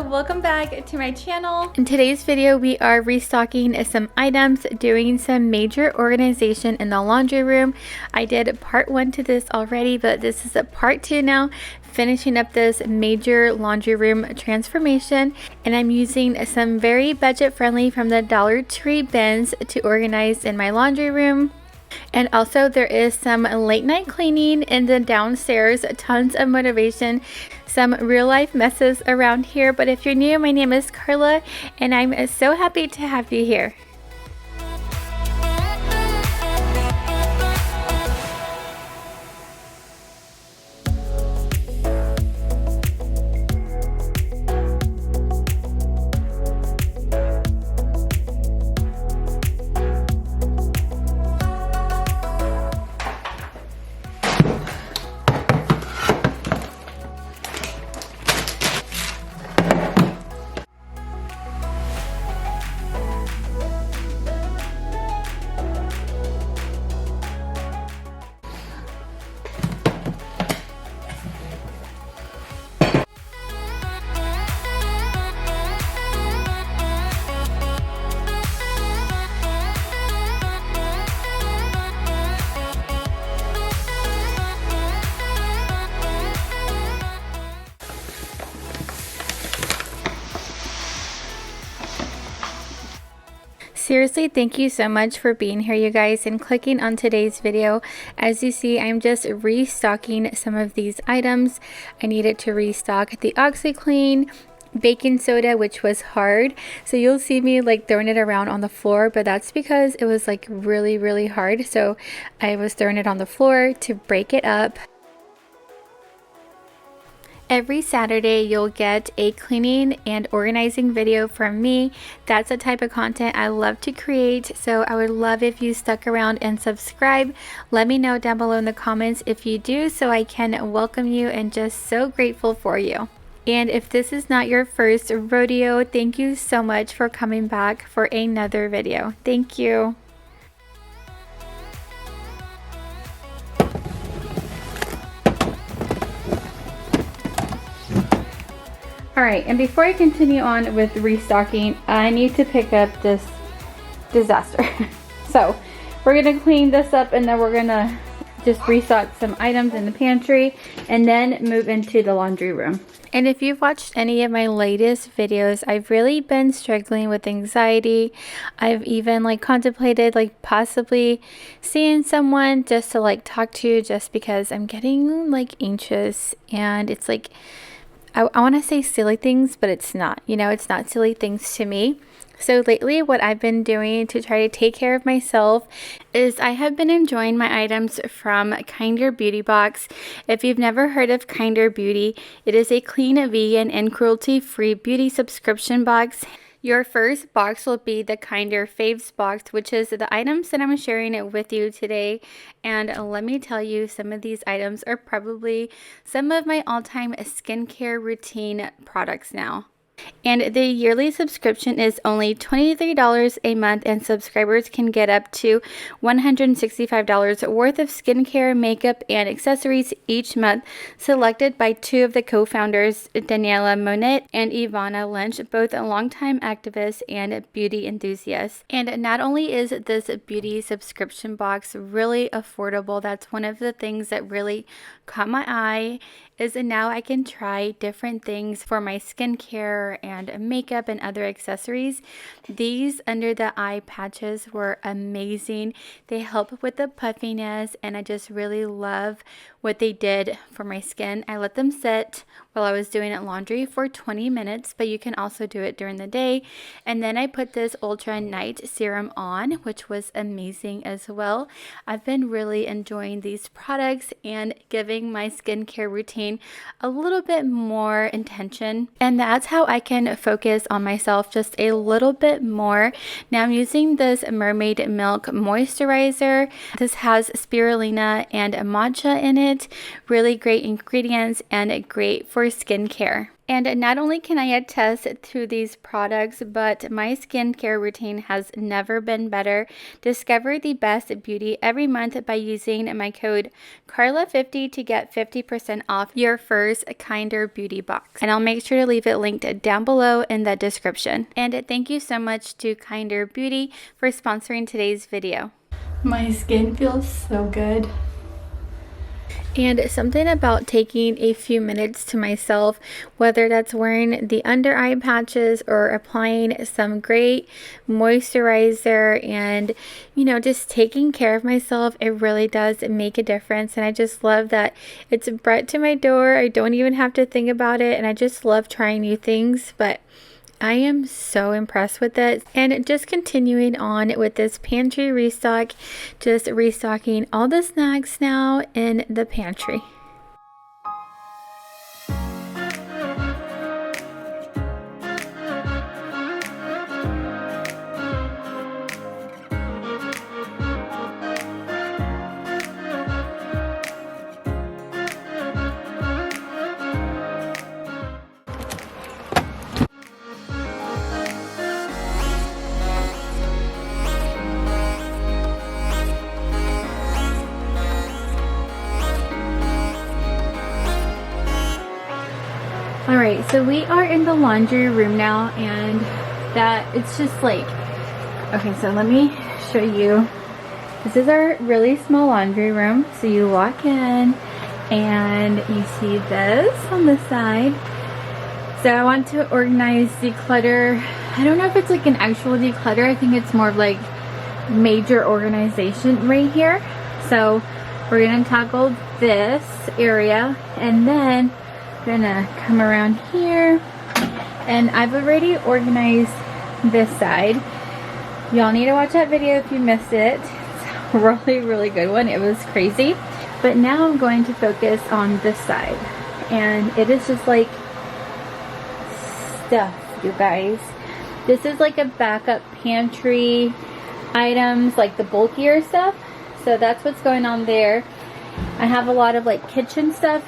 welcome back to my channel. In today's video, we are restocking some items, doing some major organization in the laundry room. I did part 1 to this already, but this is a part 2 now, finishing up this major laundry room transformation. And I'm using some very budget friendly from the Dollar Tree bins to organize in my laundry room. And also there is some late night cleaning in the downstairs, tons of motivation, some real life messes around here. But if you're new, my name is Carla and I'm so happy to have you here. Seriously, thank you so much for being here, you guys, and clicking on today's video. As you see, I'm just restocking some of these items. I needed to restock the OxiClean, baking soda, which was hard, so you'll see me like throwing it around on the floor, but that's because it was like really hard, so I was throwing it on the floor to break it up. Every Saturday, you'll get a cleaning and organizing video from me. That's the type of content I love to create, so I would love if you stuck around and subscribe. Let me know down below in the comments if you do, so I can welcome you and just so grateful for you. And if this is not your first rodeo, thank you so much for coming back for another video. Thank you. Alright, and before I continue on with restocking, I need to pick up this disaster. So, we're going to clean this up and then we're going to just restock some items in the pantry and then move into the laundry room. And if you've watched any of my latest videos, I've really been struggling with anxiety. I've even like contemplated like possibly seeing someone just to like talk to, just because I'm getting like anxious, and it's like I want to say silly things, but it's not. You know, it's not silly things to me. So lately, what I've been doing to try to take care of myself is I have been enjoying my items from cont'd Beauty Box. If you've never heard of cont'd Beauty, it is a clean, vegan, and cruelty-free beauty subscription box. Your first box will be the cont'd Faves box, which is the items that I'm sharing it with you today. And let me tell you, some of these items are probably some of my all-time skincare routine products now. And the yearly subscription is only $23 a month, and subscribers can get up to $165 worth of skincare, makeup, and accessories each month, selected by 2 of the co-founders, Daniela Monette and Ivana Lynch, both longtime activists and beauty enthusiasts. And not only is this beauty subscription box really affordable, that's one of the things that really caught my eye, is that now I can try different things for my skincare and makeup and other accessories. These under the eye patches were amazing. They help with the puffiness, and I just really love what they did for my skin. I let them sit while I was doing laundry for 20 minutes, but you can also do it during the day. And then I put this Ultra Night Serum on, which was amazing as well. I've been really enjoying these products and giving my skincare routine a little bit more intention, and that's how I can focus on myself just a little bit more. Now I'm using this Mermaid Milk Moisturizer. This has spirulina and matcha in it. Really great ingredients and great for skincare. And not only can I attest to these products, but my skincare routine has never been better. Discover the best beauty every month by using my code Carla50 to get 50% off your first Kinder Beauty box. And I'll make sure to leave it linked down below in the description. And thank you so much to Kinder Beauty for sponsoring today's video. My skin feels so good. And something about taking a few minutes to myself, whether that's wearing the under eye patches or applying some great moisturizer and, you know, just taking care of myself, it really does make a difference. And I just love that it's brought to my door. I don't even have to think about it. And I just love trying new things, but I am so impressed with it. And just continuing on with this pantry restock, just restocking all the snacks now in the pantry. Alright, so we are in the laundry room now, and that it's just like, okay, so let me show you. This is our really small laundry room. So you walk in and you see this on the side. So I want to organize, declutter. I don't know if it's like an actual declutter. I think it's more of like major organization right here. So we're gonna tackle this area, and then gonna come around here, and I've already organized this side. Y'all need to watch that video if you missed it. It's a really good one. It was crazy. But now I'm going to focus on this side, and it is just like stuff, you guys. This is like a backup pantry items, like the bulkier stuff. So that's what's going on there. I have a lot of like kitchen stuff,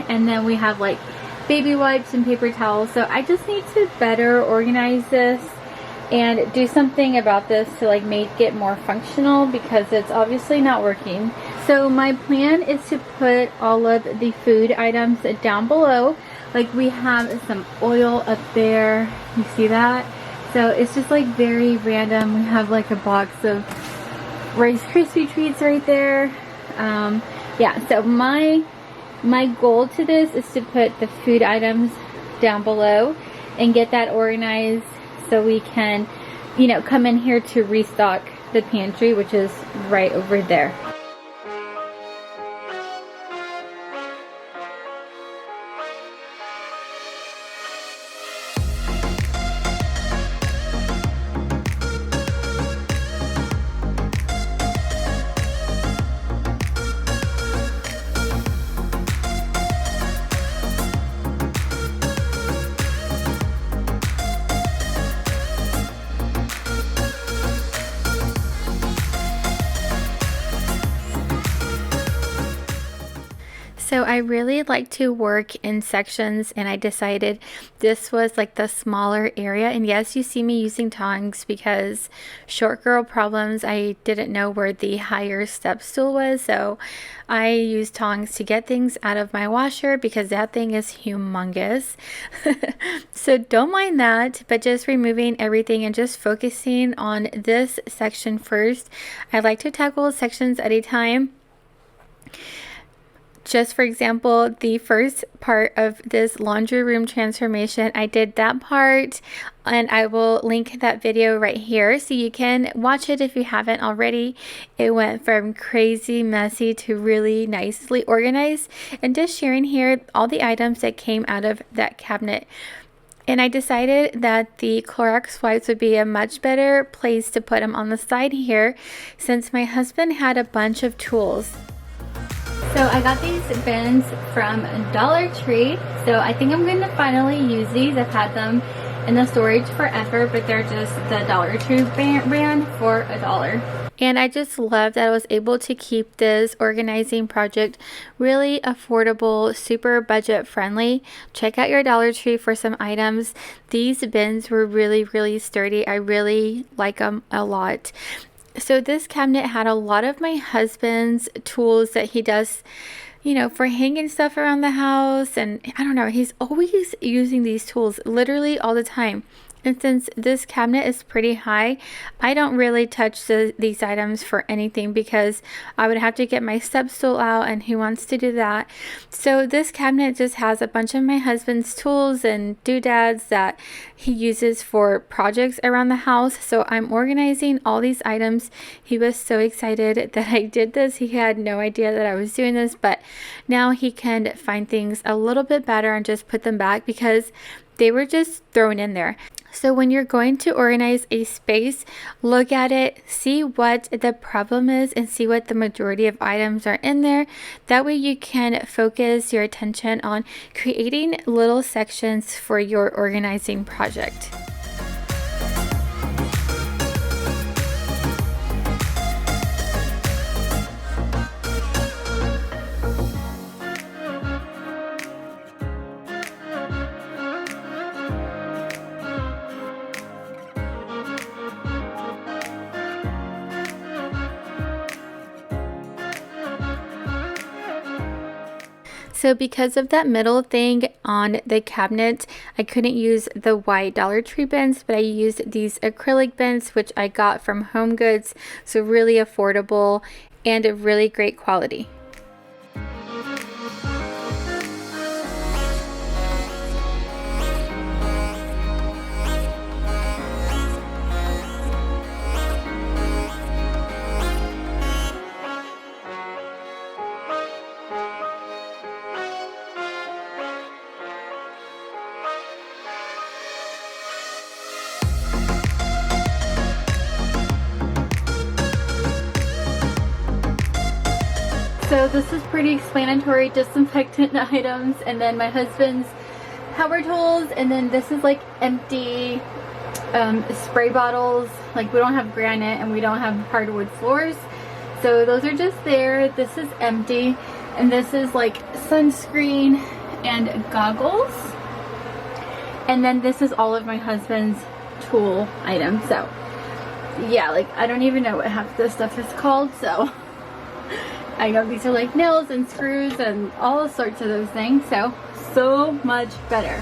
and then we have like baby wipes and paper towels. So I just need to better organize this and do something about this to like make it more functional, because it's obviously not working. So my plan is to put all of the food items down below. Like we have some oil up there, you see that? So it's just like very random. We have like a box of Rice Krispie treats right there. Yeah, so my goal to this is to put the food items down below and get that organized so we can, you know, come in here to restock the pantry, which is right over there. So I really like to work in sections, and I decided this was like the smaller area. And yes, you see me using tongs because short girl problems. I didn't know where the higher step stool was, so I used tongs to get things out of my washer because that thing is humongous. So don't mind that, but just removing everything and just focusing on this section first. I like to tackle sections at a time. Just for example, the first part of this laundry room transformation, I did that part, and I will link that video right here so you can watch it if you haven't already. It went from crazy messy to really nicely organized, and just sharing here all the items that came out of that cabinet. And I decided that the Clorox wipes would be a much better place to put them on the side here, since my husband had a bunch of tools. So I got these bins from Dollar Tree. So I think I'm going to finally use these. I've had them in the storage forever, but they're just the Dollar Tree brand for $1. And I just love that I was able to keep this organizing project really affordable, super budget friendly. Check out your Dollar Tree for some items. These bins were really sturdy. I really like them a lot. So this cabinet had a lot of my husband's tools that he does, you know, for hanging stuff around the house. And I don't know, he's always using these tools literally all the time. And since this cabinet is pretty high, I don't really touch these items for anything because I would have to get my step stool out, and who wants to do that? So this cabinet just has a bunch of my husband's tools and doodads that he uses for projects around the house. So I'm organizing all these items. He was so excited that I did this. He had no idea that I was doing this, but now he can find things a little bit better and just put them back because they were just thrown in there. So when you're going to organize a space, look at it, see what the problem is, and see what the majority of items are in there. That way you can focus your attention on creating little sections for your organizing project. So because of that middle thing on the cabinet, I couldn't use the white Dollar Tree bins, but I used these acrylic bins, which I got from Home Goods. So really affordable and a really great quality. So this is pretty explanatory, disinfectant items, and then my husband's power tools, and then this is like empty spray bottles. Like we don't have granite and we don't have hardwood floors, so those are just there. This is empty, and this is like sunscreen and goggles, and then this is all of my husband's tool items. So yeah, like I don't even know what half this stuff is called, so I know these are like nails and screws and all sorts of those things, so much better.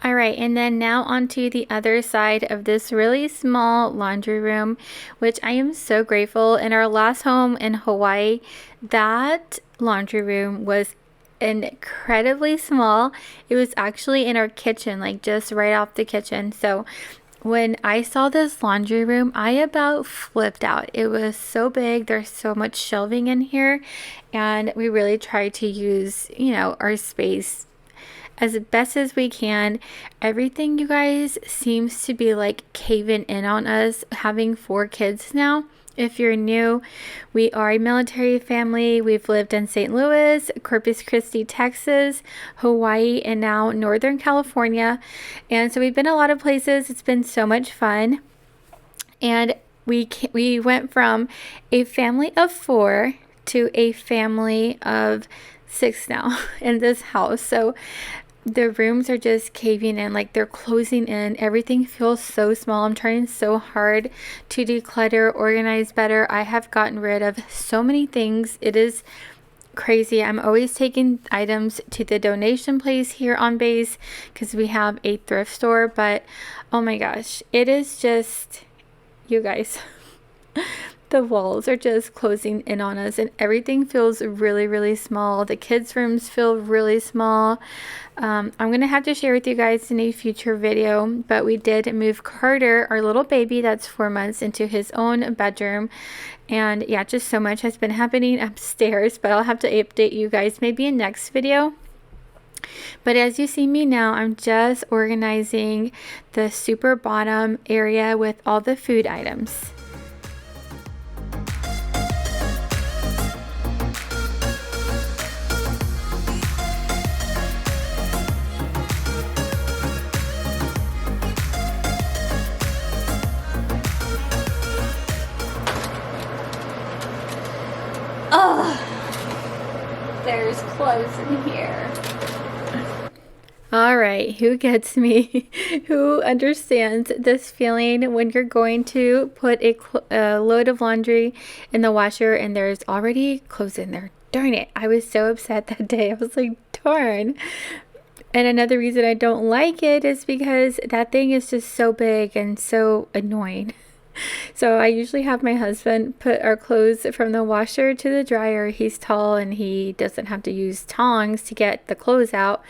Alright, and then now onto the other side of this really small laundry room, which I am so grateful. In our last home in Hawaii, that laundry room was incredibly small. It was actually in our kitchen, like just right off the kitchen. So when I saw this laundry room, I about flipped out. It was so big. There's so much shelving in here, and we really tried to use, you know, our space as best as we can. Everything, you guys, seems to be like caving in on us having 4 kids now. If you're new, we are a military family. We've lived in St. Louis, Corpus Christi, Texas, Hawaii, and now Northern California. And so we've been a lot of places. It's been so much fun. And we went from a family of 4 to a family of 6 now in this house. So the rooms are just caving in, like they're closing in. Everything feels so small. I'm trying so hard to declutter, organize better. I have gotten rid of so many things. It is crazy. I'm always taking items to the donation place here on base because we have a thrift store, but oh my gosh, it is just, you guys, the walls are just closing in on us and everything feels really small. The kids' rooms feel really small. I'm gonna have to share with you guys in a future video, but we did move Carter, our little baby that's 4 months, into his own bedroom. And yeah, just so much has been happening upstairs, but I'll have to update you guys maybe in next video. But as you see me now, I'm just organizing the super bottom area with all the food items. Oh, there's clothes in here. All right, who gets me? Who understands this feeling when you're going to put a load of laundry in the washer and there's already clothes in there? Darn it, I was so upset that day. I was like, darn. And another reason I don't like it is because that thing is just so big and so annoying. So I usually have my husband put our clothes from the washer to the dryer. He's tall and he doesn't have to use tongs to get the clothes out.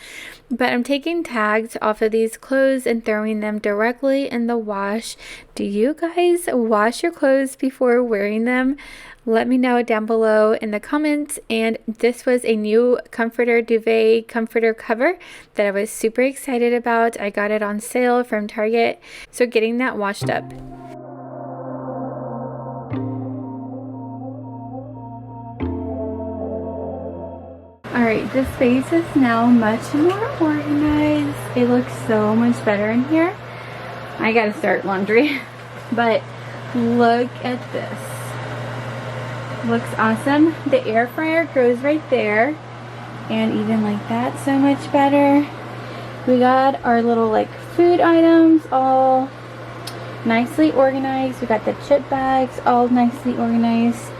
But I'm taking tags off of these clothes and throwing them directly in the wash. Do you guys wash your clothes before wearing them? Let me know down below in the comments. And this was a new comforter duvet comforter cover that I was super excited about. I got it on sale from Target. So getting that washed up. Alright, the space is now much more organized. It looks so much better in here. I gotta start laundry. But look at this. Looks awesome. The air fryer goes right there. And even like that, so much better. We got our little like food items all nicely organized. We got the chip bags all nicely organized.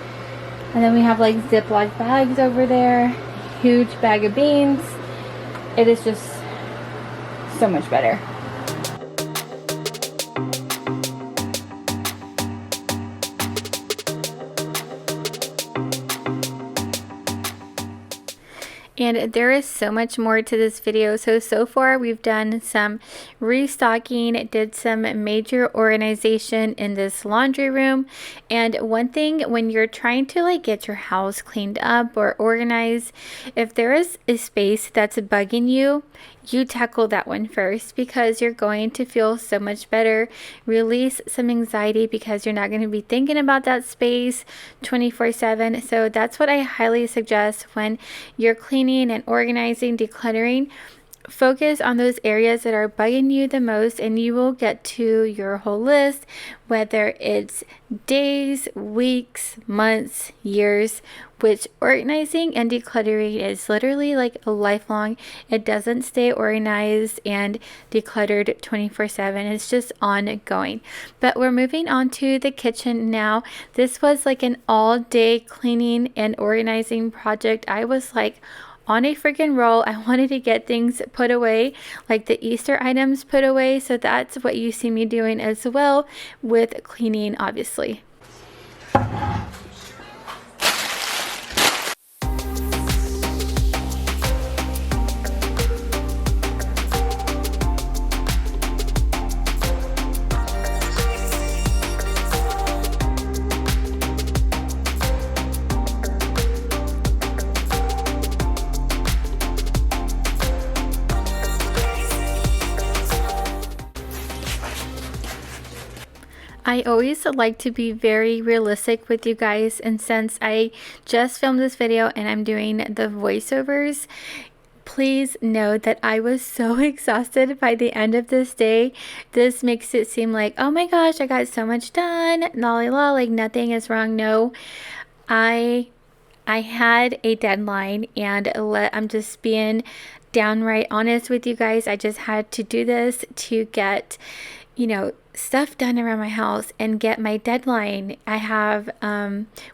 And then we have like Ziploc bags over there. Huge bag of beans. It is just so much better. And there is so much more to this video. So far we've done some restocking, did some major organization in this laundry room. And one thing when you're trying to like get your house cleaned up or organized, if there is a space that's bugging you, you tackle that one first, because you're going to feel so much better. Release some anxiety because you're not going to be thinking about that space 24/7. So that's what I highly suggest when you're cleaning and organizing, decluttering. Focus on those areas that are bugging you the most and you will get to your whole list, whether it's days, weeks, months, years, which organizing and decluttering is literally like a lifelong. It doesn't stay organized and decluttered 24/7. It's just ongoing. But we're moving on to the kitchen now. This was like an all-day cleaning and organizing project. I was like on a freaking roll. I wanted to get things put away, like the Easter items put away. So that's what you see me doing as well with cleaning, obviously. I always like to be very realistic with you guys, and since I just filmed this video and I'm doing the voiceovers, please know that I was so exhausted by the end of this day. This makes it seem like, oh my gosh, I got so much done, la la la, like nothing is wrong. No, I had a deadline, and I'm just being downright honest with you guys. I just had to do this to get, you know, stuff done around my house and get my deadline I have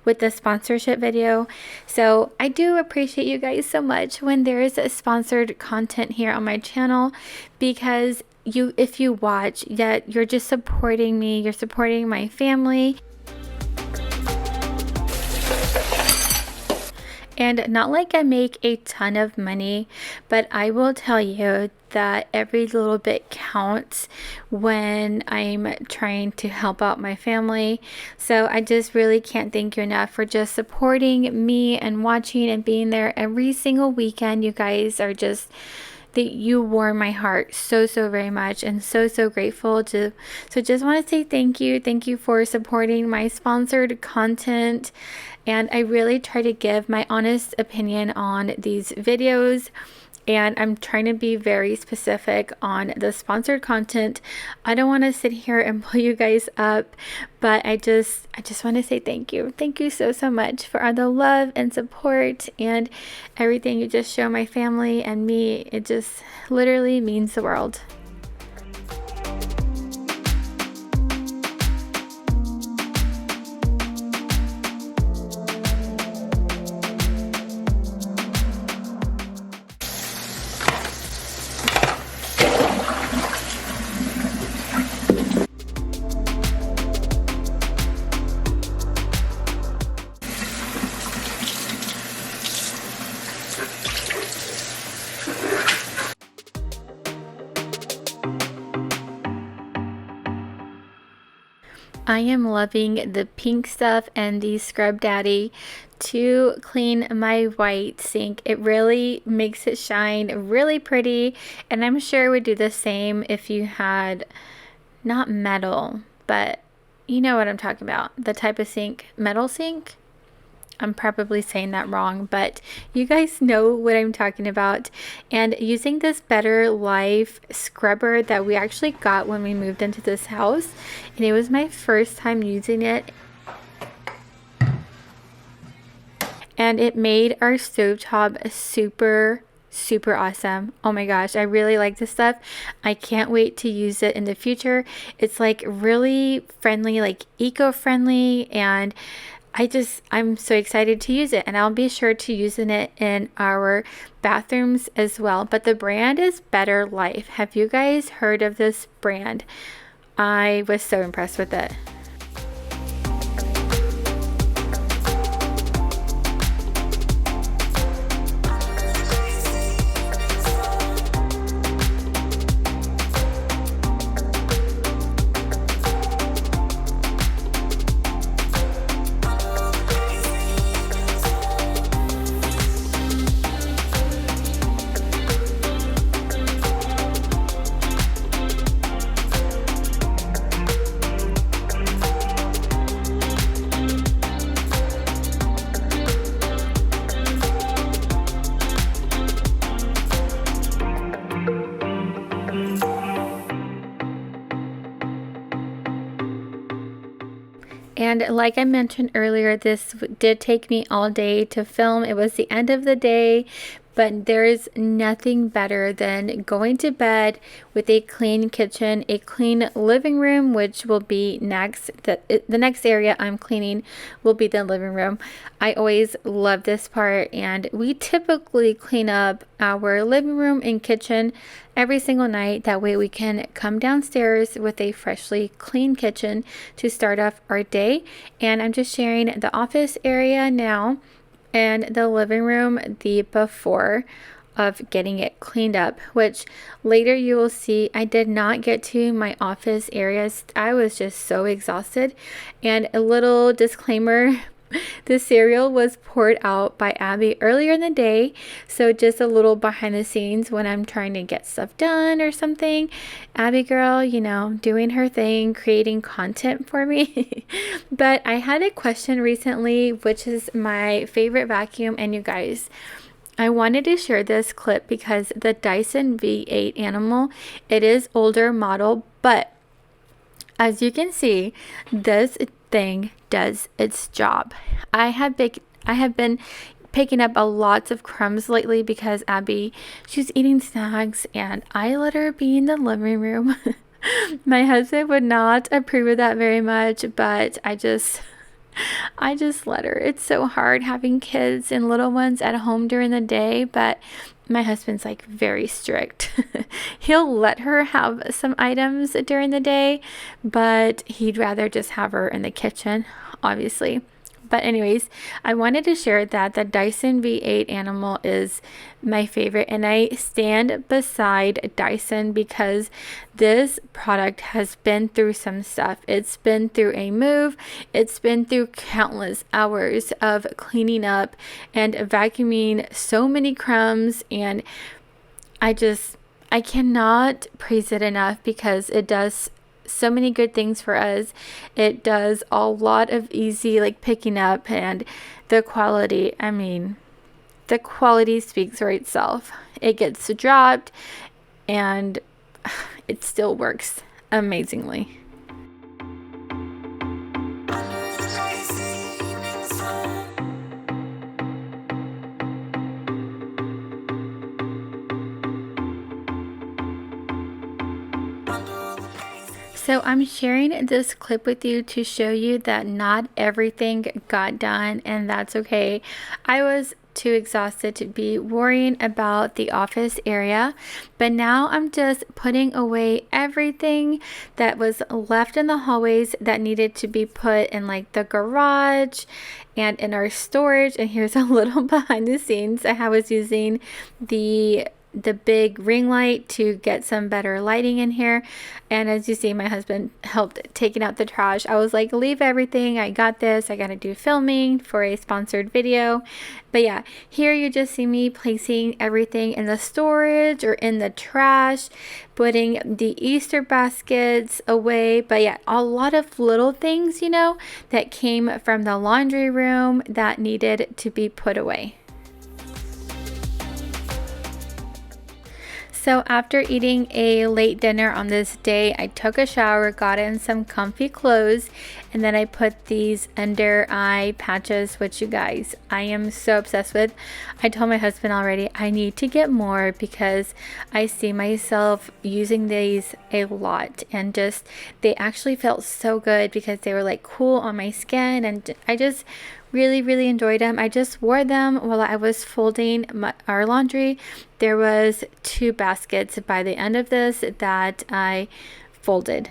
with the sponsorship video. So I do appreciate you guys so much when there is a sponsored content here on my channel, because if you watch, that you're just supporting me, you're supporting my family. And not like I make a ton of money, but I will tell you that every little bit counts when I'm trying to help out my family. So I just really can't thank you enough for just supporting me and watching and being there every single weekend. You guys are just, that you warm my heart so very much, and so grateful to. So just want to say thank you for supporting my sponsored content. And I really try to give my honest opinion on these videos. and I'm trying to be very specific on the sponsored content. I don't want to sit here and pull you guys up, but I just want to say thank you. Thank you so much for all the love and support and everything you just show my family and me. It just literally means the world. I am loving the pink stuff and the Scrub Daddy to clean my white sink. It really makes it shine really pretty, and I'm sure it would do the same if you had not metal, but you know what I'm talking about, the type of sink, metal sink. I'm probably saying that wrong, but you guys know what I'm talking about. And using this Better Life scrubber that we actually got when we moved into this house, and it was my first time using it, and it made our stovetop super awesome. Oh my gosh, I really like this stuff. I can't wait to use it in the future. It's like really friendly, like eco-friendly, and I'm so excited to use it, and I'll be sure to using it in our bathrooms as well. But the brand is Better Life. Have you guys heard of this brand? I was so impressed with it. And like I mentioned earlier, this did take me all day to film. It was the end of the day, but there is nothing better than going to bed with a clean kitchen, a clean living room, which will be next. The next area I'm cleaning will be the living room. I always love this part, and we typically clean up our living room and kitchen every single night. That way we can come downstairs with a freshly clean kitchen to start off our day. And I'm just sharing the office area now and the living room the before of getting it cleaned up, which later you will see I did not get to my office areas. I was just so exhausted. And a little disclaimer, the cereal was poured out by Abby earlier in the day, so just a little behind the scenes when I'm trying to get stuff done or something. Abby girl, you know, doing her thing, creating content for me. But I had a question recently, which is my favorite vacuum, and you guys, I wanted to share this clip because the Dyson V8 Animal, it is older model, but as you can see, this thing does its job. I have been picking up a lots of crumbs lately because Abby, she's eating snacks and I let her be in the living room. My husband would not approve of that very much, but I just let her. It's so hard having kids and little ones at home during the day, but my husband's like very strict. He'll let her have some items during the day, but he'd rather just have her in the kitchen, obviously. But anyways, I wanted to share that the Dyson V8 Animal is my favorite, and I stand beside Dyson because this product has been through some stuff. It's been through a move. It's been through countless hours of cleaning up and vacuuming so many crumbs, and I cannot praise it enough because it does so many good things for us. It does a lot of easy like picking up, and the quality, I mean, the quality speaks for itself. It gets dropped and it still works amazingly. So I'm sharing this clip with you to show you that not everything got done, and that's okay. I was too exhausted to be worrying about the office area, but now I'm just putting away everything that was left in the hallways that needed to be put in like the garage and in our storage. And here's a little behind the scenes. I was using the big ring light to get some better lighting in here, and as you see, my husband helped taking out the trash. I was like, leave everything, I got this, I gotta do filming for a sponsored video. But yeah, here you just see me placing everything in the storage or in the trash, putting the Easter baskets away. But yeah, a lot of little things, you know, that came from the laundry room that needed to be put away. So after eating a late dinner on this day, I took a shower, got in some comfy clothes, and then I put these under eye patches, which you guys, I am so obsessed with. I told my husband already, I need to get more because I see myself using these a lot, and just, they actually felt so good because they were like cool on my skin, and I just really enjoyed them. I just wore them while I was folding our laundry. There was 2 baskets by the end of this that I folded.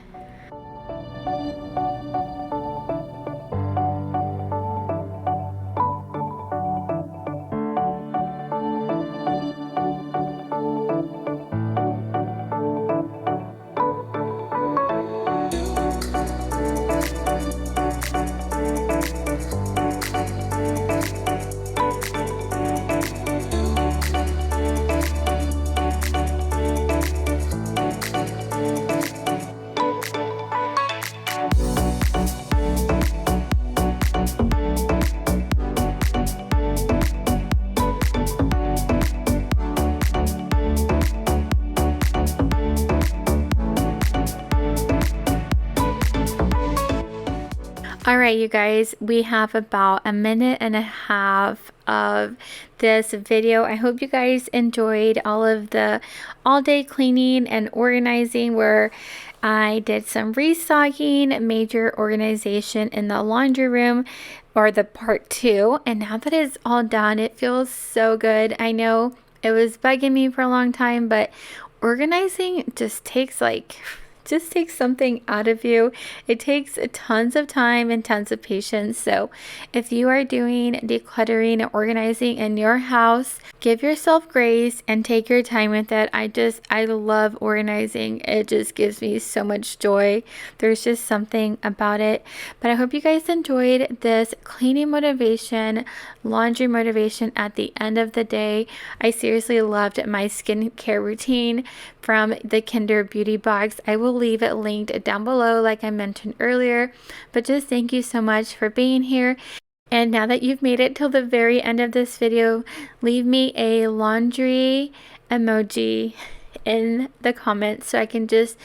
Alright, you guys, we have about a minute and a half of this video. I hope you guys enjoyed all of the all-day cleaning and organizing, where I did some restocking, major organization in the laundry room, or the part 2. And now that it's all done, it feels so good. I know it was bugging me for a long time, but organizing just takes something out of you. It takes tons of time and tons of patience. So if you are doing decluttering and organizing in your house, give yourself grace and take your time with it. I love organizing. It just gives me so much joy. There's just something about it. But I hope you guys enjoyed this cleaning motivation, laundry motivation at the end of the day. I seriously loved my skincare routine from the Kinder Beauty box. I will leave it linked down below like I mentioned earlier. But just thank you so much for being here. And now that you've made it till the very end of this video, leave me a laundry emoji in the comments so I can just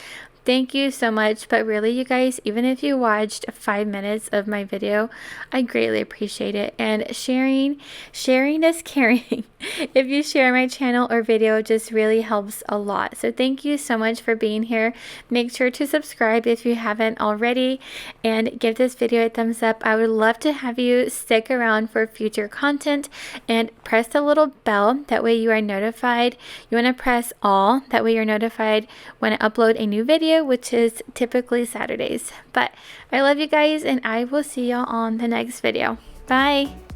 thank you so much. But really, you guys, even if you watched 5 minutes of my video, I greatly appreciate it. And sharing is caring. If you share my channel or video, just really helps a lot. So thank you so much for being here. Make sure to subscribe if you haven't already, and give this video a thumbs up. I would love to have you stick around for future content, and press the little bell. That way you are notified. You want to press all. That way you're notified when I upload a new video, which is typically Saturdays. But I love you guys, and I will see y'all on the next video. Bye.